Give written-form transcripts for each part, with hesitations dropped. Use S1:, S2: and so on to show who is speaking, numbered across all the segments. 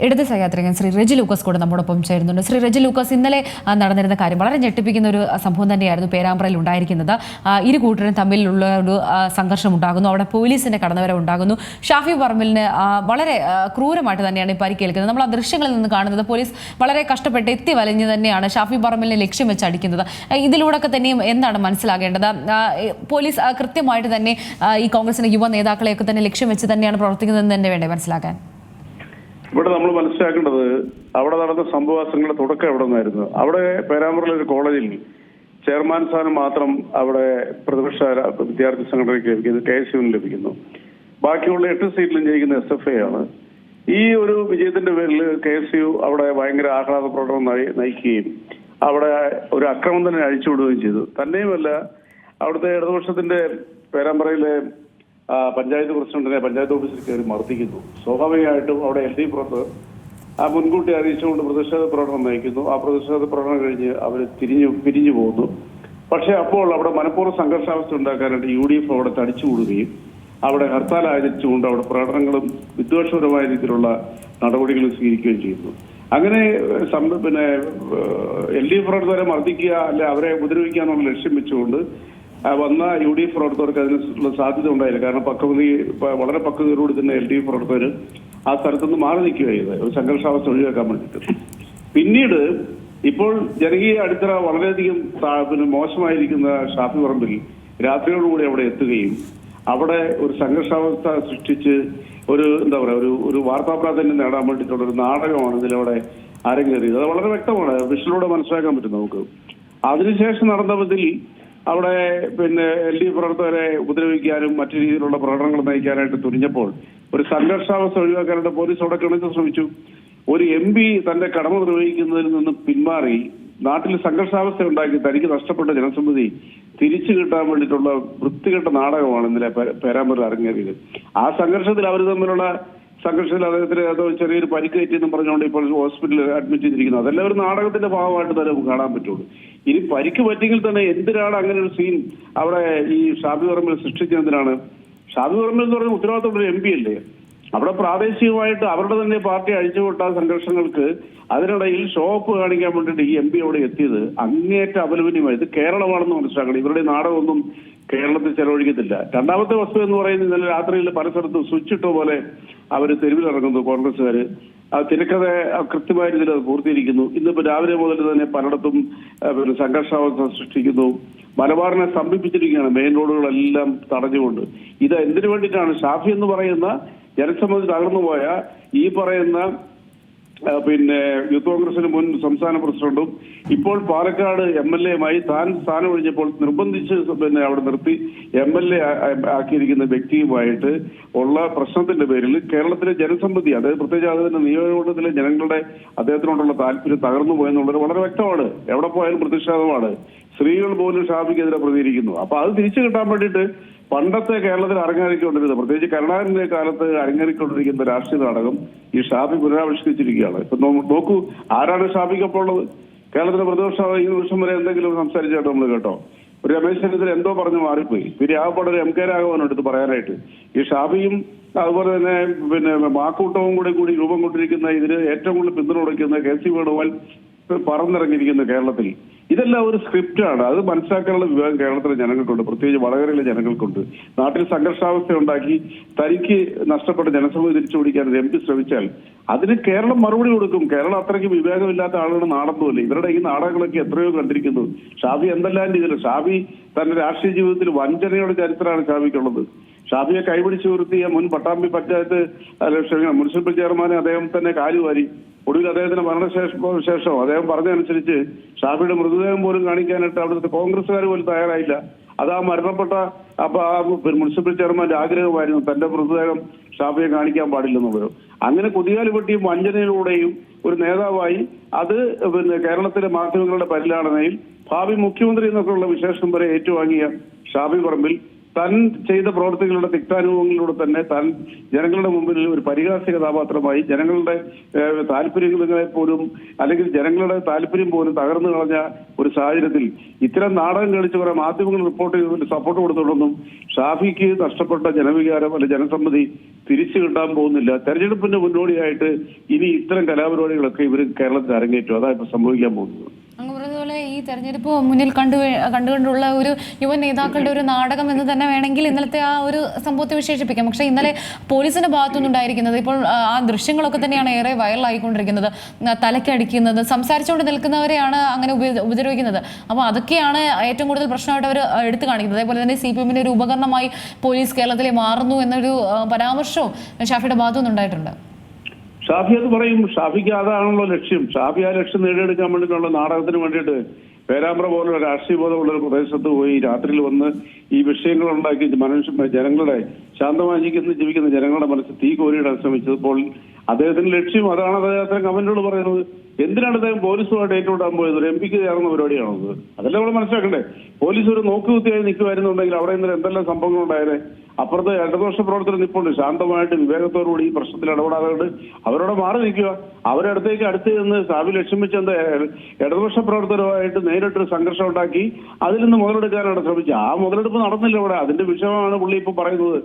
S1: ഇടത് സഹയാത്രികൻ ശ്രീ റെജി ലൂക്കസ് കൂടെ നമ്മോടൊപ്പം ചേരുന്നുണ്ട്. ശ്രീ റെജി ലൂക്കസ്, ഇന്നലെ നടന്നിരുന്ന കാര്യം വളരെ ഞെട്ടിപ്പിക്കുന്ന ഒരു സംഭവം തന്നെയായിരുന്നു പേരാമ്പ്രയിൽ ഉണ്ടായിരിക്കുന്നത്. ഇരു കൂട്ടരും തമ്മിലുള്ള ഒരു സംഘർഷം ഉണ്ടാകുന്നു, അവിടെ പോലീസിന്റെ കടന്നുവരവ് ഉണ്ടാകുന്നു. ഷാഫി പറമ്പിലിന് വളരെ ക്രൂരമായിട്ട് തന്നെയാണ് ഈ പരിക്കേൽക്കുന്നത്. നമ്മൾ ആ ദൃശ്യങ്ങളിൽ നിന്ന് കാണുന്നത് പോലീസ് വളരെ കഷ്ടപ്പെട്ട് എത്തി വലിഞ്ഞ് തന്നെയാണ് ഷാഫി പറമ്പിലിനെ ലക്ഷ്യം വെച്ച് അടിക്കുന്നത്. ഇതിലൂടെയൊക്കെ തന്നെയും എന്താണ് മനസ്സിലാകേണ്ടത്? പോലീസ് കൃത്യമായിട്ട് തന്നെ ഈ കോൺഗ്രസിന്റെ യുവ നേതാക്കളെയൊക്കെ തന്നെ ലക്ഷ്യം വെച്ച് തന്നെയാണ് പ്രവർത്തിക്കുന്നതെന്ന് തന്നെ വേണ്ടേ മനസ്സിലാക്കാൻ?
S2: ഇവിടെ നമ്മൾ മനസ്സിലാക്കേണ്ടത് അവിടെ നടന്ന സംഭവങ്ങളുടെ തുടക്കം എവിടെ നിന്നായിരുന്നു. അവിടെ പേരാമ്പ്രയിലെ ഒരു കോളേജിൽ ചെയർമാൻ സ്ഥാനം മാത്രം അവിടെ പ്രതിപക്ഷ വിദ്യാർത്ഥി സംഘടനയ്ക്ക് ലഭിക്കുന്നു, KSUവിന് ലഭിക്കുന്നു. ബാക്കിയുള്ള 8 സീറ്റിലും ജയിക്കുന്ന SFI ആണ്. ഈ ഒരു വിജയത്തിന്റെ പേരിൽ KSU അവിടെ ഭയങ്കര ആഹ്ലാദ പ്രകടനം നയിക്കുകയും അവിടെ ഒരു അക്രമം തന്നെ അഴിച്ചുവിടുകയും ചെയ്തു. തന്നെയുമല്ല, അവിടുത്തെ ഇടതുപക്ഷത്തിന്റെ പേരാമ്പ്രയിലെ പഞ്ചായത്ത് പ്രസിഡന്റിനെ പഞ്ചായത്ത് ഓഫീസിൽ കയറി മർദ്ദിക്കുന്നു. സ്വാഭാവികമായിട്ടും അവിടെ LDF പ്രവർത്തകർ മുൻകൂട്ടി അറിയിച്ചുകൊണ്ട് പ്രതിഷേധ പ്രകടനം നയിക്കുന്നു. ആ പ്രതിഷേധ പ്രകടനം കഴിഞ്ഞ് അവർ പിരിഞ്ഞു പോകുന്നു. പക്ഷെ അപ്പോൾ അവിടെ മനഃപൂർവ്വം സംഘർഷാവസ്ഥ ഉണ്ടാക്കാനായിട്ട് UDF അവിടെ തടിച്ചുകൂടുകയും അവിടെ ഹർത്താൽ ആചരിച്ചുകൊണ്ട് അവിടെ പ്രകടനങ്ങളും വിദ്വേഷപരമായ രീതിയിലുള്ള നടപടികളും സ്വീകരിക്കുകയും ചെയ്യുന്നു. അങ്ങനെ LDF പ്രവർത്തകരെ മർദ്ദിക്കുക അല്ലെ അവരെ ഉപദ്രവിക്കുക എന്നുള്ള ലക്ഷ്യം വെച്ചുകൊണ്ട് വന്ന UDF പ്രവർത്തകർക്ക് അതിനുള്ള സാധ്യത ഉണ്ടായില്ല. കാരണം വളരെ പക്വതയോടുകൂടി തന്നെ LDF പ്രവർത്തകർ ആ സ്ഥലത്തുനിന്ന് മാറി നിൽക്കുകയായത് ഒരു സംഘർഷാവസ്ഥ ഒഴിവാക്കാൻ വേണ്ടിയിട്ട്. പിന്നീട് ഇപ്പോൾ ജനകീയ അടിത്തറ വളരെയധികം മോശമായിരിക്കുന്ന ഷാഫി പറമ്പിൽ രാത്രിയോടുകൂടി അവിടെ എത്തുകയും അവിടെ ഒരു സംഘർഷാവസ്ഥ സൃഷ്ടിച്ച് ഒരു ഒരു വാർത്താ പ്രാധാന്യം നേടാൻ വേണ്ടിയിട്ടുള്ള ഒരു നാടകമാണ് ഇതിലവിടെ അരങ്ങേറിയത്. അത് വളരെ വ്യക്തമാണ്, വിഷനിലൂടെ മനസ്സിലാക്കാൻ പറ്റും നമുക്ക്. അതിനുശേഷം നടന്നതിൽ അവിടെ LDF പ്രവർത്തകരെ ഉപദ്രവിക്കാനും മറ്റു രീതിയിലുള്ള പ്രകടനങ്ങൾ നയിക്കാനായിട്ട് തുനിഞ്ഞപ്പോൾ ഒരു സംഘർഷാവസ്ഥ ഒഴിവാക്കാനായിട്ട് പോലീസ് അവിടെ കിണച്ച് ശ്രമിച്ചു. ഒരു MP തന്റെ കടമ നിർവഹിക്കുന്നതിൽ നിന്ന് പിന്മാറി നാട്ടിൽ സംഘർഷാവസ്ഥ ഉണ്ടാക്കി തനിക്ക് നഷ്ടപ്പെട്ട ജനസമ്മതി തിരിച്ചു കിട്ടാൻ വേണ്ടിയിട്ടുള്ള വൃത്തികെട്ട നാടകമാണ് ഇന്നലെ പേരാമ്പ്രയിൽ അരങ്ങേറിയത്. ആ സംഘർഷത്തിൽ അവർ തമ്മിലുള്ള സംഘർഷത്തിൽ അദ്ദേഹത്തിന് അതോ ചെറിയൊരു പരിക്കേറ്റെന്നും പറഞ്ഞുകൊണ്ട് ഇപ്പോൾ ഹോസ്പിറ്റലിൽ അഡ്മിറ്റ് ചെയ്തിരിക്കുന്നു. അതെല്ലാം ഒരു നാടകത്തിന്റെ ഭാഗമായിട്ട് തന്നെ നമുക്ക് കാണാൻ പറ്റുള്ളൂ. ഇനി പരിക്ക് പറ്റിയെങ്കിൽ തന്നെ എന്തിനാണ് അങ്ങനെ ഒരു സീൻ അവിടെ ഈ ഷാഫി പറമ്പിൽ സൃഷ്ടിച്ചെന്തിനാണ്? ഷാഫി പറമ്പിൽ എന്ന് പറഞ്ഞ ഉത്തരവാദിത്തമുള്ള MP അല്ലേ? അവിടെ പ്രാദേശികമായിട്ട് അവരുടെ തന്നെ പാർട്ടി അഴിച്ചുവിട്ട സംഘർഷങ്ങൾക്ക് അതിനിടയിൽ ഷോപ്പ് കാണിക്കാൻ വേണ്ടിയിട്ട് ഈ MP അവിടെ എത്തിയത് അങ്ങേറ്റ അപലപനീയമായി. ഇത് കേരളമാണെന്ന് മനസ്സിലാക്കണം. ഇവരുടെ നാടകമൊന്നും കേരളത്തിൽ ചെലവഴിക്കത്തില്ല. രണ്ടാമത്തെ വസ്തു എന്ന് പറയുന്നത് ഇന്നലെ രാത്രിയിൽ പല സ്ഥലത്തും സ്വിച്ച് ഇട്ട പോലെ അവർ തെരുവിലിറങ്ങുന്നു കോൺഗ്രസ്സുകാര്. ആ തിരക്കഥ കൃത്യമായ രീതിയിൽ അത് പൂർത്തീകരിക്കുന്നു. ഇന്നിപ്പോ രാവിലെ മുതൽ തന്നെ പലയിടത്തും സംഘർഷാവസ്ഥ സൃഷ്ടിക്കുന്നു. മലബാറിനെ സ്തംഭിപ്പിച്ചിരിക്കുകയാണ്, മെയിൻ റോഡുകളെല്ലാം തടഞ്ഞുകൊണ്ട്. ഇത് എന്തിനു വേണ്ടിയിട്ടാണ്? ഷാഫി എന്ന് പറയുന്ന ജനസമ്മതി തകർന്നുപോയ ഈ പറയുന്ന യൂത്ത് കോൺഗ്രസിന് മുൻ സംസ്ഥാന പ്രസിഡന്റും ഇപ്പോൾ പാലക്കാട് MLA-യുമായി താൻ സ്ഥാനം ഒഴിഞ്ഞപ്പോൾ നിർബന്ധിച്ച് അവിടെ നിർത്തി MLA ആക്കിയിരിക്കുന്ന വ്യക്തിയുമായിട്ട് ഉള്ള പ്രശ്നത്തിന്റെ പേരിൽ കേരളത്തിലെ ജനസമ്മതി, അതായത് പ്രത്യേകിച്ച് അതിന്റെ നിയോജകമണ്ഡലത്തിലെ ജനങ്ങളുടെ അദ്ദേഹത്തിനോടുള്ള താല്പര്യം തകർന്നു പോയെന്നുള്ളത് വളരെ വ്യക്തമാണ്. എവിടെ പോയാലും പ്രതിഷേധമാണ്. സ്ത്രീകൾ പോലും ഷാഫിക്കെതിരെ പ്രതികരിക്കുന്നു. അപ്പൊ അത് തിരിച്ചു കിട്ടാൻ വേണ്ടിയിട്ട് പണ്ടത്തെ കേരളത്തിൽ അരങ്ങേറിക്കൊണ്ടിരുന്നത്, പ്രത്യേകിച്ച് കരുണാകരന്റെ കാലത്ത് അരങ്ങേറിക്കൊണ്ടിരിക്കുന്ന രാഷ്ട്രീയ നാടകം ഈ ഷാഫി പുനരാവിഷ്കരിച്ചിരിക്കുകയാണ്. ഇപ്പൊ നോക്കൂ, ആരാണ് ഷാഫിക്കൊപ്പം ഉള്ളത്? കേരളത്തിലെ പ്രതിപക്ഷ ഈ നിമിഷം വരെ എന്തെങ്കിലും സംസാരിച്ചായിട്ട് നമ്മൾ കേട്ടോ? ഒരു രമേശ് ചെന്നിത്തല എന്തോ പറഞ്ഞു മാറിപ്പോയി. പിന്നെ ആകപ്പാടെ ഒരു MK രാഘവൻ എടുത്ത് പറയാനായിട്ട് ഈ ഷാഫിയും അതുപോലെ തന്നെ മാക്കൂട്ടവും കൂടി രൂപം കൊണ്ടിരിക്കുന്ന ഇതിന് ഏറ്റവും കൂടുതൽ പിന്തുണ കൊടുക്കുന്ന KC വേണുഗോപാൽ പറന്നിറങ്ങിയിരിക്കുന്ന കേരളത്തിൽ ഇതെല്ലാം ഒരു സ്ക്രിപ്റ്റാണ്. അത് മനസ്സിലാക്കാനുള്ള വിവേകം കേരളത്തിലെ ജനങ്ങൾക്കുണ്ട്, പ്രത്യേകിച്ച് വടകരയിലെ ജനങ്ങൾക്കുണ്ട്. നാട്ടിൽ സംഘർഷാവസ്ഥ ഉണ്ടാക്കി തനിക്ക് നഷ്ടപ്പെട്ട ജനസമ്മതി തിരിച്ചു പിടിക്കാൻ MP ശ്രമിച്ചാൽ അതിന് കേരളം മറുപടി കൊടുക്കും. കേരളം അത്രയ്ക്ക് വിവേകമില്ലാത്ത ആളുകൾ നാടൊന്നുമല്ലേ. ഇവരുടെ ഈ നാടകങ്ങളൊക്കെ എത്രയോ കണ്ടിരിക്കുന്നു. ഷാഫി എന്തെല്ലാം രീതിയിൽ ഷാഫി തന്റെ രാഷ്ട്രീയ ജീവിതത്തിൽ വഞ്ചനയുടെ ചരിത്രമാണ് ഷാഫിക്കുള്ളത്. ഷാഫിയെ കൈപിടിച്ചു നിർത്തിയ മുൻ പട്ടാമ്പി പഞ്ചായത്ത് മുനിസിപ്പൽ ചെയർമാനെ അദ്ദേഹം തന്നെ കാലുവാരി. ഒടുവിൽ അദ്ദേഹത്തിന്റെ മരണശേഷം അദ്ദേഹം പറഞ്ഞതനുസരിച്ച് ഷാഫിയുടെ മൃതദേഹം പോലും കാണിക്കാനായിട്ട് അവിടുത്തെ കോൺഗ്രസ്സുകാർ പോലും തയ്യാറായില്ല. അത് ആ മരണപ്പെട്ട മുനിസിപ്പൽ ചെയർമാന്റെ ആഗ്രഹമായിരുന്നു തന്റെ മൃതദേഹം ഷാഫിയെ കാണിക്കാൻ പാടില്ലെന്നുള്ളത്. അങ്ങനെ കുതികാല് വെട്ടിയും വഞ്ചനയിലൂടെയും ഒരു നേതാവായി അത് കേരളത്തിലെ മാധ്യമങ്ങളുടെ പരിലാളനയിൽ ഭാവി മുഖ്യമന്ത്രി എന്നൊക്കെയുള്ള വിശേഷണം വരെ ഏറ്റുവാങ്ങിയ ഷാഫി പറമ്പിൽ താൻ ചെയ്ത പ്രവർത്തികളുടെ തിക്താനുഭവങ്ങളിലൂടെ തന്നെ താൻ ജനങ്ങളുടെ മുമ്പിൽ ഒരു പരിഹാസ്യ കഥാപാത്രമായി ജനങ്ങളുടെ താല്പര്യങ്ങളെ പോലും അല്ലെങ്കിൽ ജനങ്ങളുടെ താല്പര്യം പോലും തകർന്നു കളഞ്ഞ ഒരു സാഹചര്യത്തിൽ ഇത്തരം നാടകം കളിച്ച് കുറെ മാധ്യമങ്ങൾ റിപ്പോർട്ട് ചെയ്തതിൽ സപ്പോർട്ട് കൊടുത്തോണ്ടൊന്നും ഷാഫിക്ക് നഷ്ടപ്പെട്ട ജനവികാരം അല്ലെ ജനസമ്മതി തിരിച്ചു കിട്ടാൻ പോകുന്നില്ല. തെരഞ്ഞെടുപ്പിന്റെ മുന്നോടിയായിട്ട് ഇനി ഇത്തരം കലാപരിപാടികളൊക്കെ ഇവർ കേരളത്തിൽ അരങ്ങേറ്റും. അതാ ഇപ്പൊ സംഭവിക്കാൻ പോകുന്നത്.
S1: അങ്ങ് പറഞ്ഞതുപോലെ ഈ തെരഞ്ഞെടുപ്പ് മുന്നിൽ കണ്ടുകൊണ്ടുള്ള ഒരു യുവ നേതാക്കളുടെ ഒരു നാടകം എന്ന് തന്നെ വേണമെങ്കിൽ ഇന്നലത്തെ ആ ഒരു സംഭവത്തെ വിശേഷിപ്പിക്കാം. പക്ഷേ ഇന്നലെ പോലീസിന്റെ ഭാഗത്തുനിന്നുണ്ടായിരിക്കുന്നത് ഇപ്പോൾ ആ ദൃശ്യങ്ങളൊക്കെ തന്നെയാണ് ഏറെ വൈറലായിക്കൊണ്ടിരിക്കുന്നത്. തലക്കടിക്കുന്നത്, സംസാരിച്ചുകൊണ്ട് നിൽക്കുന്നവരെയാണ് അങ്ങനെ ഉപദ്രവിക്കുന്നത്. അപ്പോൾ അതൊക്കെയാണ് ഏറ്റവും കൂടുതൽ പ്രശ്നമായിട്ട് അവർ എടുത്തു കാണിക്കുന്നത്. അതേപോലെ തന്നെ CPM-ന്റെ ഒരു ഉപകരണമായി പോലീസ് കേരളത്തിലെ മാറുന്നു എന്നൊരു പരാമർശവും ഷാഫിയുടെ ഭാഗത്തുനിന്നുണ്ടായിട്ടുണ്ട്.
S2: ഷാഫി അത് പറയും. ഷാഫിക്ക് അതാണല്ലോ ലക്ഷ്യം. ഷാഫി ആ ലക്ഷ്യം നേടിയെടുക്കാൻ വേണ്ടിയിട്ടുള്ള നാടകത്തിന് വേണ്ടിയിട്ട് പേരാമ്പ്ര പോലുള്ള രാഷ്ട്രീയ ബോധമുള്ള ഒരു പ്രദേശത്ത് പോയി രാത്രിയിൽ വന്ന് ഈ വിഷയങ്ങൾ ഉണ്ടാക്കി ജനങ്ങളുടെ ശാന്തമായി ജീവിക്കുന്ന ജനങ്ങളുടെ മനസ്സിൽ തീ കോരിയിടാൻ ശ്രമിച്ചപ്പോൾ അദ്ദേഹത്തിന്റെ ലക്ഷ്യം അതാണ്. അദ്ദേഹം കമന്റുകൾ പറയുന്നത് എന്തിനാണ് അദ്ദേഹം പോലീസുമായിട്ട് ഏറ്റുമുട്ടാൻ പോയത്? ഒരു MP-ക്ക് ചേർന്ന പരിപാടിയാണത്. അതെല്ലാം നമ്മൾ മനസ്സിലാക്കണ്ടേ. പോലീസ് ഒരു നോക്കുകുത്തിയായി നിൽക്കുമായിരുന്നുണ്ടെങ്കിൽ അവിടെ ഇന്നലെ എന്തെല്ലാം സംഭവങ്ങൾ ഉണ്ടായത്. അപ്പുറത്ത് ഇടതുപക്ഷ പ്രവർത്തകർ നിൽപ്പുണ്ട്. ശാന്തമായിട്ട് വിവേകത്തോടുകൂടി ഈ പ്രശ്നത്തിൽ ഇടപെടാതെ അവരോട് മാറി നിൽക്കുക. അടുത്ത് നിന്ന് ഷാഫി ലക്ഷ്യം വെച്ച് എന്താ ഇടതുപക്ഷ പ്രവർത്തകരുമായിട്ട് നേരിട്ടൊരു സംഘർഷം ഉണ്ടാക്കി അതിൽ നിന്ന് മുതലെടുക്കാനാണ് ശ്രമിച്ചത്. ആ മുതലെടുപ്പ് നടന്നില്ല ഇവിടെ. അതിന്റെ വിഷയമാണ് പുള്ളി ഇപ്പൊ പറയുന്നത്.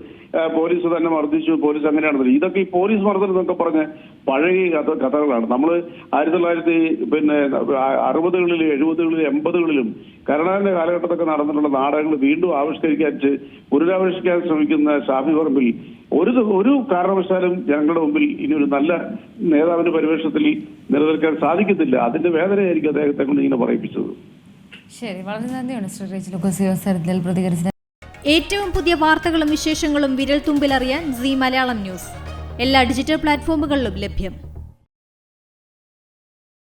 S2: പോലീസ് തന്നെ മർദ്ദിച്ചു, പോലീസ് അങ്ങനെയാണെന്ന്. ഇതൊക്കെ ഈ പോലീസ് മർദ്ദനം എന്നൊക്കെ പറഞ്ഞ് പഴകിയ കഥകളാണ്. നമ്മൾ 1960-കളിൽ 70-കളിൽ 80-കളിലും കരുണാകരന്റെ കാലഘട്ടത്തൊക്കെ നടന്നിട്ടുള്ള നാടകങ്ങൾ വീണ്ടും പുനരാവിഷ്കരിക്കാൻ ശ്രമിക്കുന്ന ഷാഫി പറമ്പിൽ ഒരു കാരണവശാലും ജനങ്ങളുടെ മുമ്പിൽ ഇനി ഒരു നല്ല നേതാവിന്റെ പരിവേഷത്തിൽ നിലനിൽക്കാൻ സാധിക്കത്തില്ല. അതിന്റെ വേദനയായിരിക്കും അദ്ദേഹത്തെ കൊണ്ട് ഇങ്ങനെ പറയിപ്പിച്ചത്.
S1: ശരി, വളരെ നന്ദിയാണ് ശ്രീ റെജി ലൂക്കോസ് പ്രതികരിച്ചത്.
S3: ഏറ്റവും പുതിയ വാർത്തകളും വിശേഷങ്ങളും വിരൽ തുമ്പിലറിയാൻ സീ മലയാളം ന്യൂസ് എല്ലാ ഡിജിറ്റൽ പ്ലാറ്റ്ഫോമുകളിലും ലഭ്യം.